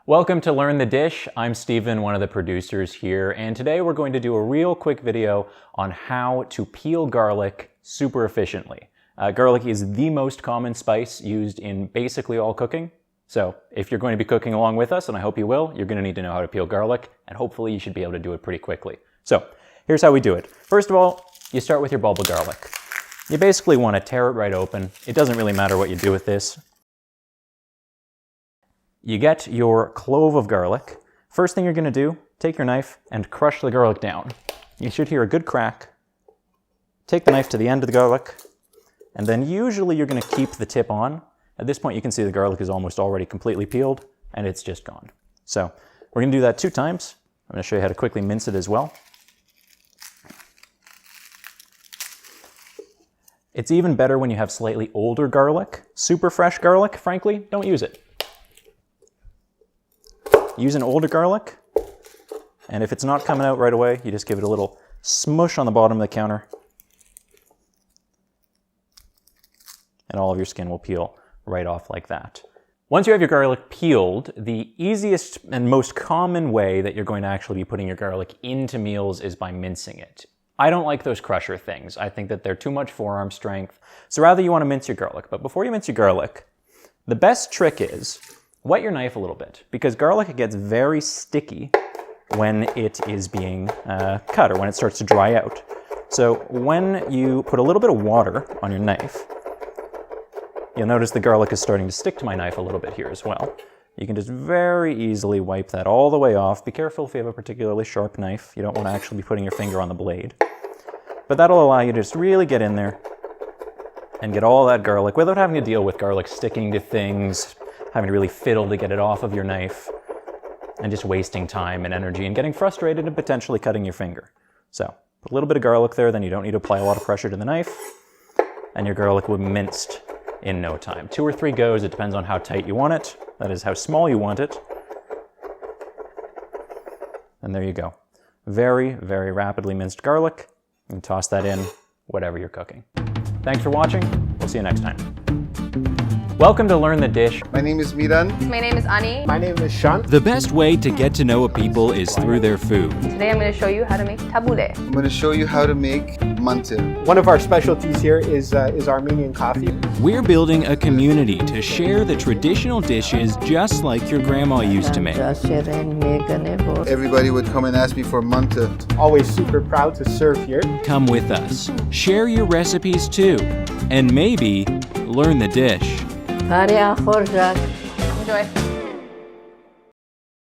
Welcome to Learn the Dish. I'm Steven, one of the producers here, and today we're going to do a real quick video on how to peel garlic super efficiently. Garlic is the most common spice used in basically all cooking. So if you're going to be cooking along with us, and I hope you will, you're going to need to know how to peel garlic, and hopefully you should be able to do it pretty quickly. So here's how we do it. First of all, you start with your bulb of garlic. You basically want to tear it right open. It doesn't really matter what you do with this. You get your clove of garlic. First thing you're going to do, take your knife and crush the garlic down. You should hear a good crack. Take the knife to the end of the garlic, and then usually you're going to keep the tip on. At this point you can see the garlic is almost already completely peeled and it's just gone. So we're going to do that 2 times. I'm going to show you how to quickly mince it as well. It's even better when you have slightly older garlic. Super fresh garlic, frankly, don't use it. Use an older garlic, and if it's not coming out right away, you just give it a little smush on the bottom of the counter, and all of your skin will peel right off like that. Once you have your garlic peeled, the easiest and most common way that you're going to actually be putting your garlic into meals is by mincing it. I don't like those crusher things. I think that they're too much forearm strength, so rather you want to mince your garlic. But before you mince your garlic, the best trick is wet your knife a little bit, because garlic gets very sticky when it is being cut or when it starts to dry out. So when you put a little bit of water on your knife, you'll notice the garlic is starting to stick to my knife a little bit here as well. You can just very easily wipe that all the way off. Be careful if you have a particularly sharp knife. You don't want to actually be putting your finger on the blade. But that'll allow you to just really get in there and get all that garlic without having to deal with garlic sticking to things, having to really fiddle to get it off of your knife, and just wasting time and energy and getting frustrated and potentially cutting your finger. So put a little bit of garlic there, then you don't need to apply a lot of pressure to the knife, and your garlic will be minced in no time. 2 or 3 goes, it depends on how tight you want it. That is how small you want it. And there you go. Very, very rapidly minced garlic. And toss that in whatever you're cooking. Thanks for watching. We'll see you next time. Welcome to Learn the Dish. My name is Miran. My name is Ani. My name is Sean. The best way to get to know a people is through their food. Today I'm going to show you how to make tabbouleh. I'm going to show you how to make mantı. One of our specialties here is Armenian coffee. We're building a community to share the traditional dishes just like your grandma used to make. Everybody would come and ask me for mantı. Always super proud to serve here. Come with us. Share your recipes too. And maybe learn the dish. Enjoy.